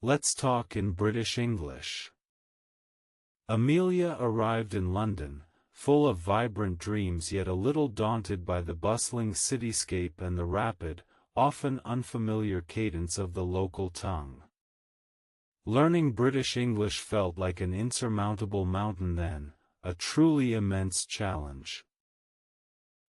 Let's talk in British English. Amelia arrived in London, full of vibrant dreams yet a little daunted by the bustling cityscape and the rapid, often unfamiliar cadence of the local tongue. Learning British English felt like an insurmountable mountain then, a truly immense challenge.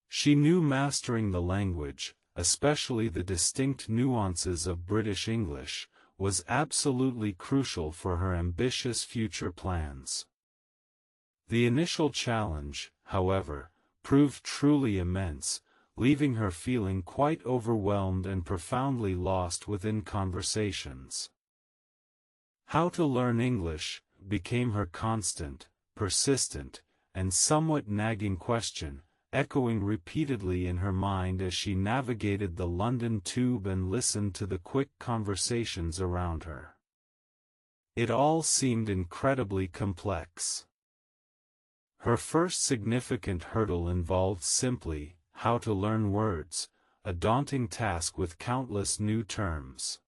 She knew mastering the language, especially the distinct nuances of British English, was absolutely crucial for her ambitious future plans. The initial challenge, however, proved truly immense, leaving her feeling quite overwhelmed and profoundly lost within conversations. How to learn English became her constant, persistent, and somewhat nagging question, echoing repeatedly in her mind as she navigated the London Tube and listened to the quick conversations around her. It all seemed incredibly complex. Her first significant hurdle involved simply how to learn words, a daunting task with countless new terms.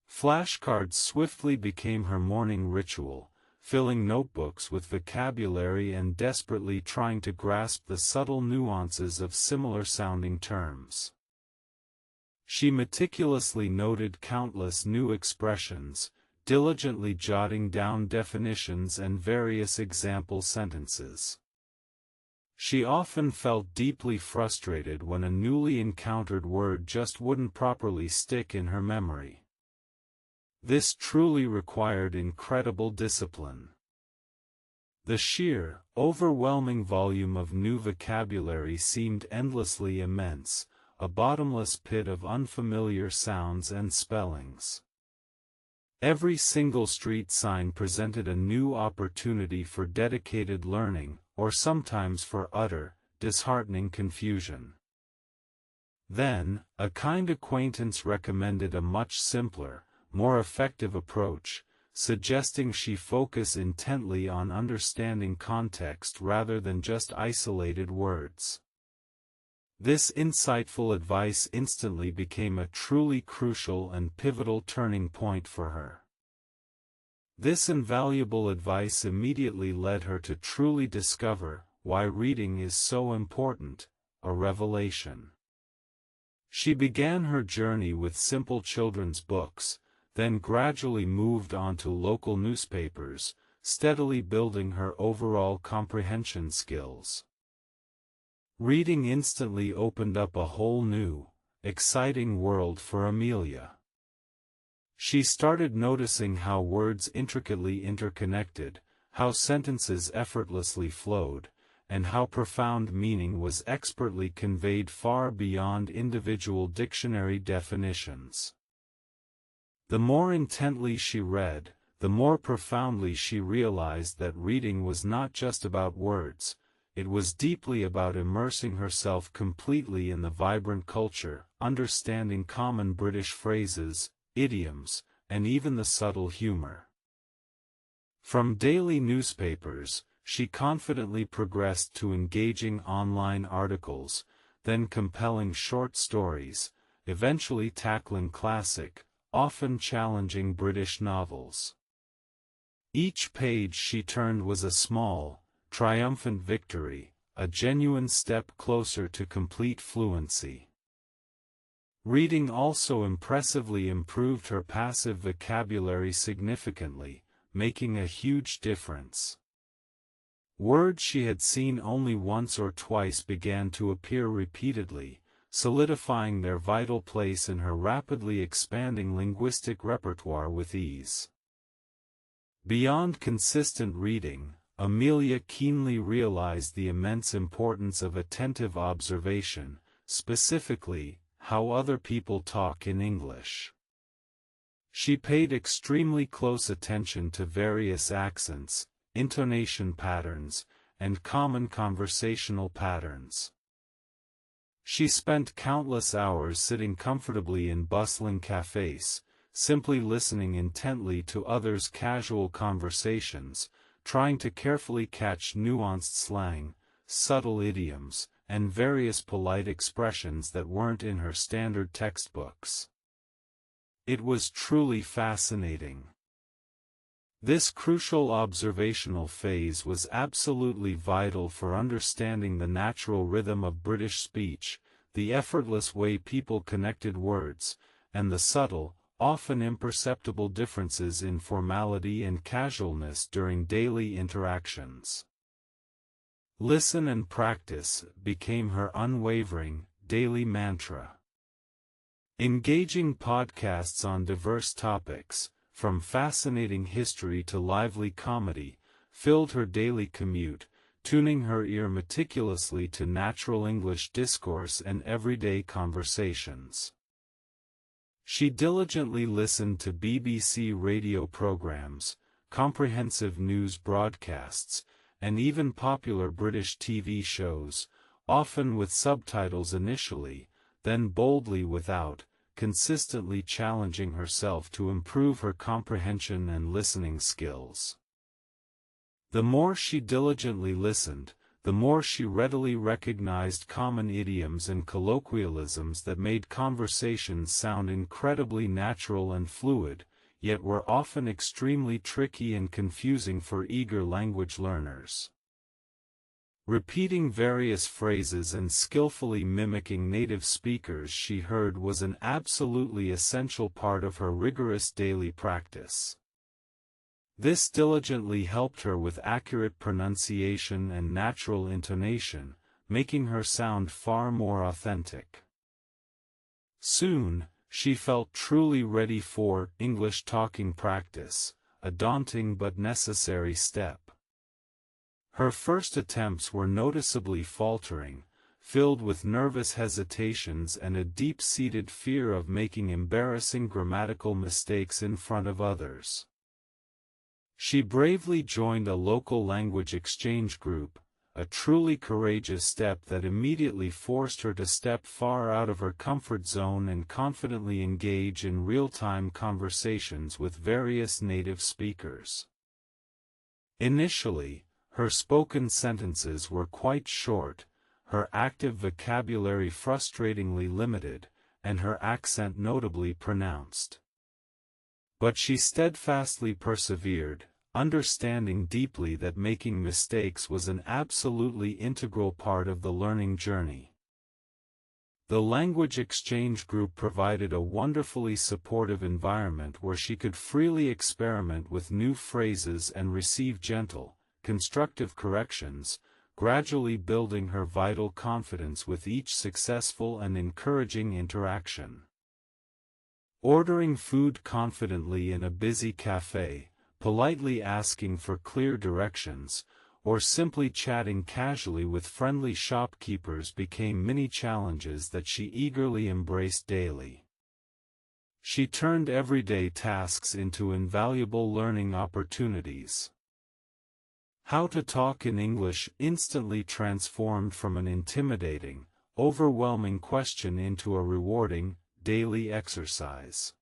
Flashcards swiftly became her morning ritual, filling notebooks with vocabulary and desperately trying to grasp the subtle nuances of similar-sounding terms. She meticulously noted countless new expressions, diligently jotting down definitions and various example sentences. She often felt deeply frustrated when a newly encountered word just wouldn't properly stick in her memory. This truly required incredible discipline. The sheer, overwhelming volume of new vocabulary seemed endlessly immense, a bottomless pit of unfamiliar sounds and spellings. Every single street sign presented a new opportunity for dedicated learning, or sometimes for utter, disheartening confusion. Then, a kind acquaintance recommended a much simpler, more effective approach, suggesting she focus intently on understanding context rather than just isolated words. This insightful advice instantly became a truly crucial and pivotal turning point for her. This invaluable advice immediately led her to truly discover why reading is so important, a revelation. She began her journey with simple children's books, then gradually moved on to local newspapers, steadily building her overall comprehension skills. Reading instantly opened up a whole new, exciting world for Amelia. She started noticing how words intricately interconnected, how sentences effortlessly flowed, and how profound meaning was expertly conveyed far beyond individual dictionary definitions. The more intently she read, the more profoundly she realized that reading was not just about words, it was deeply about immersing herself completely in the vibrant culture, understanding common British phrases, idioms, and even the subtle humor. From daily newspapers, she confidently progressed to engaging online articles, then compelling short stories, eventually tackling classic, often challenging British novels. Each page she turned was a small, triumphant victory, a genuine step closer to complete fluency. Reading also impressively improved her passive vocabulary significantly, making a huge difference. Words she had seen only once or twice began to appear repeatedly, solidifying their vital place in her rapidly expanding linguistic repertoire with ease. Beyond consistent reading, Amelia keenly realized the immense importance of attentive observation, specifically, how other people talk in English. She paid extremely close attention to various accents, intonation patterns, and common conversational patterns. She spent countless hours sitting comfortably in bustling cafes, simply listening intently to others' casual conversations, trying to carefully catch nuanced slang, subtle idioms, and various polite expressions that weren't in her standard textbooks. It was truly fascinating. This crucial observational phase was absolutely vital for understanding the natural rhythm of British speech, the effortless way people connected words, and the subtle, often imperceptible differences in formality and casualness during daily interactions. Listen and practice became her unwavering, daily mantra. Engaging podcasts on diverse topics, from fascinating history to lively comedy, filled her daily commute, tuning her ear meticulously to natural English discourse and everyday conversations. She diligently listened to BBC radio programs, comprehensive news broadcasts, and even popular British TV shows, often with subtitles initially, then boldly without, consistently challenging herself to improve her comprehension and listening skills. The more she diligently listened, the more she readily recognized common idioms and colloquialisms that made conversations sound incredibly natural and fluid, yet were often extremely tricky and confusing for eager language learners. Repeating various phrases and skillfully mimicking native speakers she heard was an absolutely essential part of her rigorous daily practice. This diligently helped her with accurate pronunciation and natural intonation, making her sound far more authentic. Soon, she felt truly ready for English talking practice, a daunting but necessary step. Her first attempts were noticeably faltering, filled with nervous hesitations and a deep-seated fear of making embarrassing grammatical mistakes in front of others. She bravely joined a local language exchange group, a truly courageous step that immediately forced her to step far out of her comfort zone and confidently engage in real-time conversations with various native speakers. Initially, her spoken sentences were quite short, her active vocabulary frustratingly limited, and her accent notably pronounced. But she steadfastly persevered, understanding deeply that making mistakes was an absolutely integral part of the learning journey. The language exchange group provided a wonderfully supportive environment where she could freely experiment with new phrases and receive gentle, constructive corrections, gradually building her vital confidence with each successful and encouraging interaction. Ordering food confidently in a busy cafe, politely asking for clear directions, or simply chatting casually with friendly shopkeepers became mini challenges that she eagerly embraced daily. She turned everyday tasks into invaluable learning opportunities. How to talk in English instantly transformed from an intimidating, overwhelming question into a rewarding, daily exercise.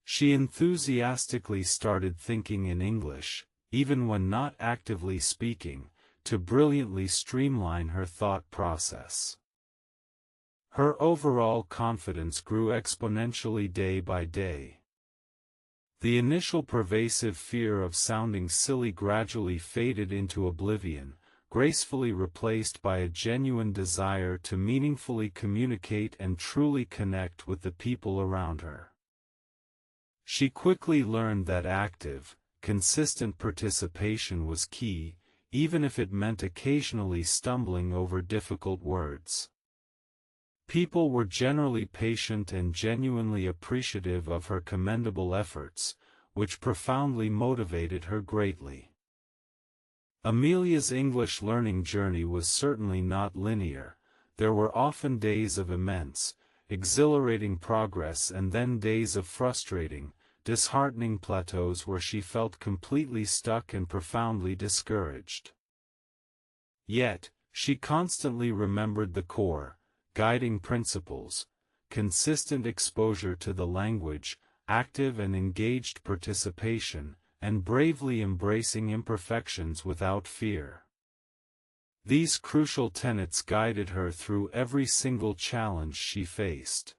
She enthusiastically started thinking in English, even when not actively speaking, to brilliantly streamline her thought process. Her overall confidence grew exponentially day by day. The initial pervasive fear of sounding silly gradually faded into oblivion, gracefully replaced by a genuine desire to meaningfully communicate and truly connect with the people around her. She quickly learned that active, consistent participation was key, even if it meant occasionally stumbling over difficult words. People were generally patient and genuinely appreciative of her commendable efforts, which profoundly motivated her greatly. Amelia's English learning journey was certainly not linear. There were often days of immense, exhilarating progress and then days of frustrating, disheartening plateaus where she felt completely stuck and profoundly discouraged. Yet, she constantly remembered the core, guiding principles: consistent exposure to the language, active and engaged participation, and bravely embracing imperfections without fear. These crucial tenets guided her through every single challenge she faced.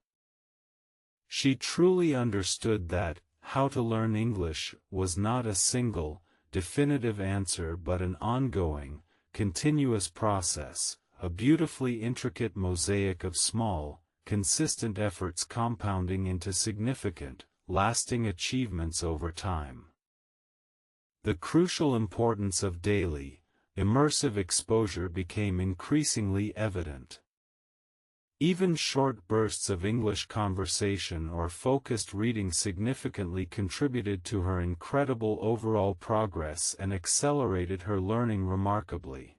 She truly understood that how to learn English was not a single, definitive answer but an ongoing, continuous process, a beautifully intricate mosaic of small, consistent efforts compounding into significant, lasting achievements over time. The crucial importance of daily, immersive exposure became increasingly evident. Even short bursts of English conversation or focused reading significantly contributed to her incredible overall progress and accelerated her learning remarkably.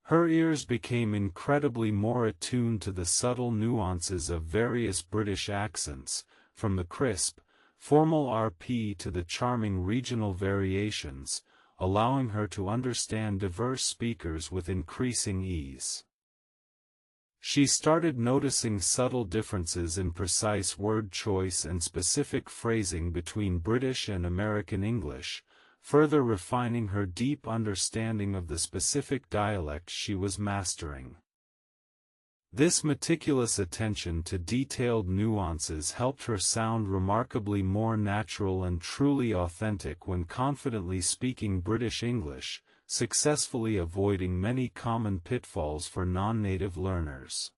Her ears became incredibly more attuned to the subtle nuances of various British accents, from the crisp, formal RP to the charming regional variations, allowing her to understand diverse speakers with increasing ease. She started noticing subtle differences in precise word choice and specific phrasing between British and American English, further refining her deep understanding of the specific dialect she was mastering. This meticulous attention to detailed nuances helped her sound remarkably more natural and truly authentic when confidently speaking British English, successfully avoiding many common pitfalls for non-native learners.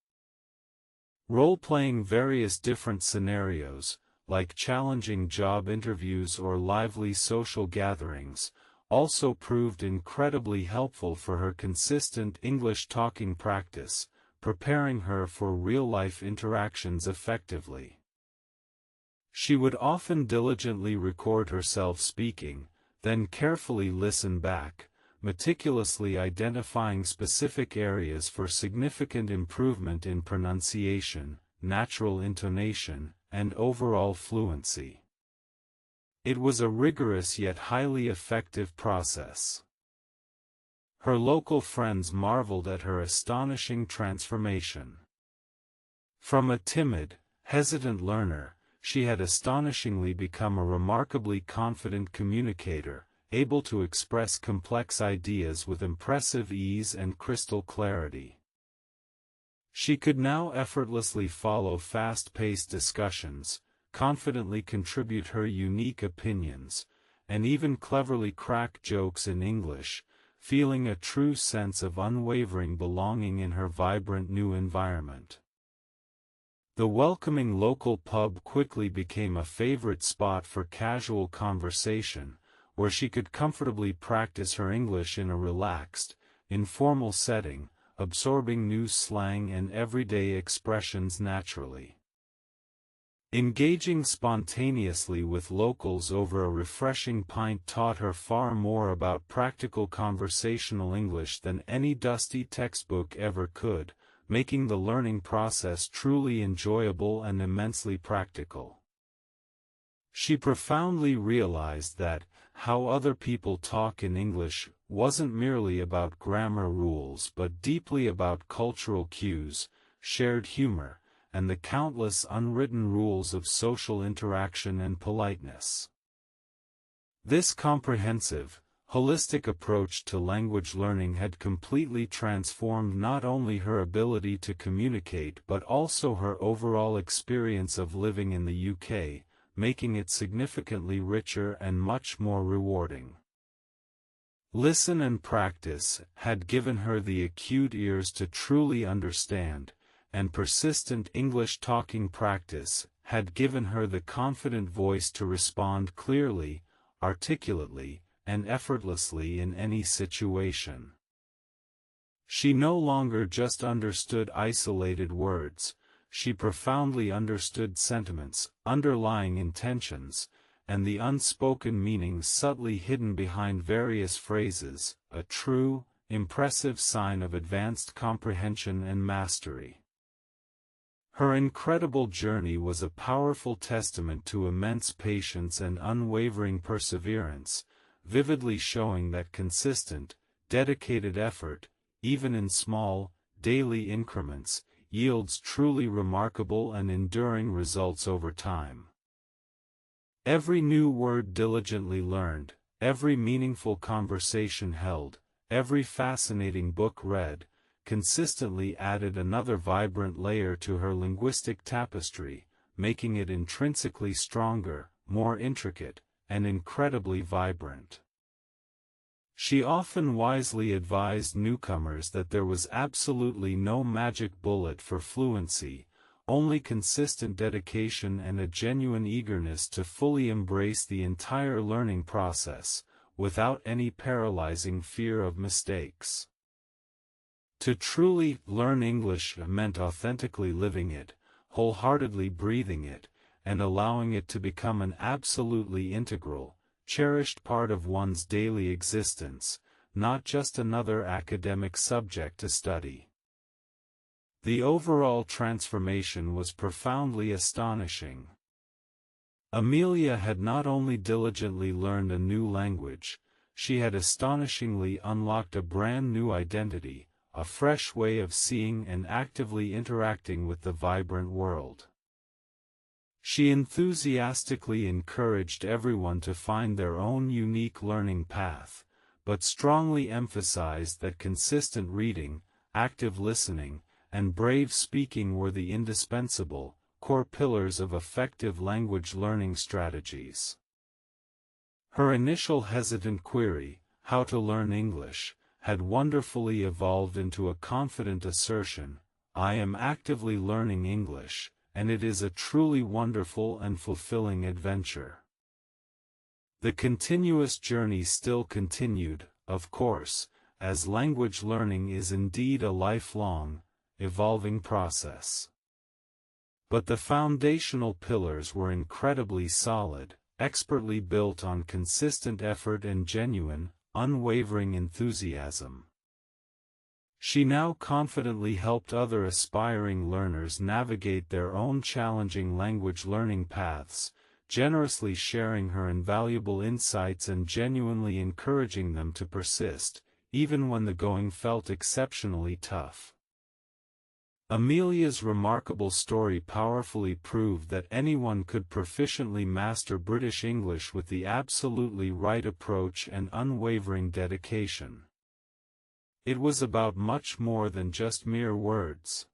Role-playing various different scenarios, like challenging job interviews or lively social gatherings, also proved incredibly helpful for her consistent English talking practice, preparing her for real-life interactions effectively. She would often diligently record herself speaking, then carefully listen back, meticulously identifying specific areas for significant improvement in pronunciation, natural intonation, and overall fluency. It was a rigorous yet highly effective process. Her local friends marveled at her astonishing transformation. From a timid, hesitant learner, she had astonishingly become a remarkably confident communicator, able to express complex ideas with impressive ease and crystal clarity. She could now effortlessly follow fast-paced discussions, confidently contribute her unique opinions, and even cleverly crack jokes in English, feeling a true sense of unwavering belonging in her vibrant new environment. The welcoming local pub quickly became a favorite spot for casual conversation, where she could comfortably practice her English in a relaxed, informal setting, absorbing new slang and everyday expressions naturally. Engaging spontaneously with locals over a refreshing pint taught her far more about practical conversational English than any dusty textbook ever could, making the learning process truly enjoyable and immensely practical. She profoundly realized that how other people talk in English wasn't merely about grammar rules but deeply about cultural cues, shared humor, and the countless unwritten rules of social interaction and politeness. This comprehensive, holistic approach to language learning had completely transformed not only her ability to communicate but also her overall experience of living in the UK, making it significantly richer and much more rewarding. Listen and practice had given her the acute ears to truly understand, and persistent English talking practice had given her the confident voice to respond clearly, articulately, and effortlessly in any situation. She no longer just understood isolated words, she profoundly understood sentiments, underlying intentions, and the unspoken meanings subtly hidden behind various phrases, a true, impressive sign of advanced comprehension and mastery. Her incredible journey was a powerful testament to immense patience and unwavering perseverance, vividly showing that consistent, dedicated effort, even in small, daily increments, yields truly remarkable and enduring results over time. Every new word diligently learned, every meaningful conversation held, every fascinating book read, consistently added another vibrant layer to her linguistic tapestry, making it intrinsically stronger, more intricate, and incredibly vibrant. She often wisely advised newcomers that there was absolutely no magic bullet for fluency, only consistent dedication and a genuine eagerness to fully embrace the entire learning process, without any paralyzing fear of mistakes. To truly learn English meant authentically living it, wholeheartedly breathing it, and allowing it to become an absolutely integral, cherished part of one's daily existence, not just another academic subject to study. The overall transformation was profoundly astonishing. Amelia had not only diligently learned a new language, she had astonishingly unlocked a brand new identity, a fresh way of seeing and actively interacting with the vibrant world. She enthusiastically encouraged everyone to find their own unique learning path, but strongly emphasized that consistent reading, active listening, and brave speaking were the indispensable, core pillars of effective language learning strategies. Her initial hesitant query, "How to learn English?" had wonderfully evolved into a confident assertion, "I am actively learning English, and it is a truly wonderful and fulfilling adventure." The continuous journey still continued, of course, as language learning is indeed a lifelong, evolving process. But the foundational pillars were incredibly solid, expertly built on consistent effort and genuine, unwavering enthusiasm. She now confidently helped other aspiring learners navigate their own challenging language learning paths, generously sharing her invaluable insights and genuinely encouraging them to persist, even when the going felt exceptionally tough. Amelia's remarkable story powerfully proved that anyone could proficiently master British English with the absolutely right approach and unwavering dedication. It was about much more than just mere words.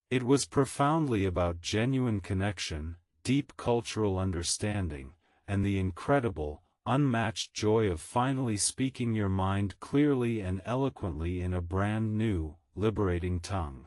It was profoundly about genuine connection, deep cultural understanding, and the incredible, unmatched joy of finally speaking your mind clearly and eloquently in a brand new, liberating tongue.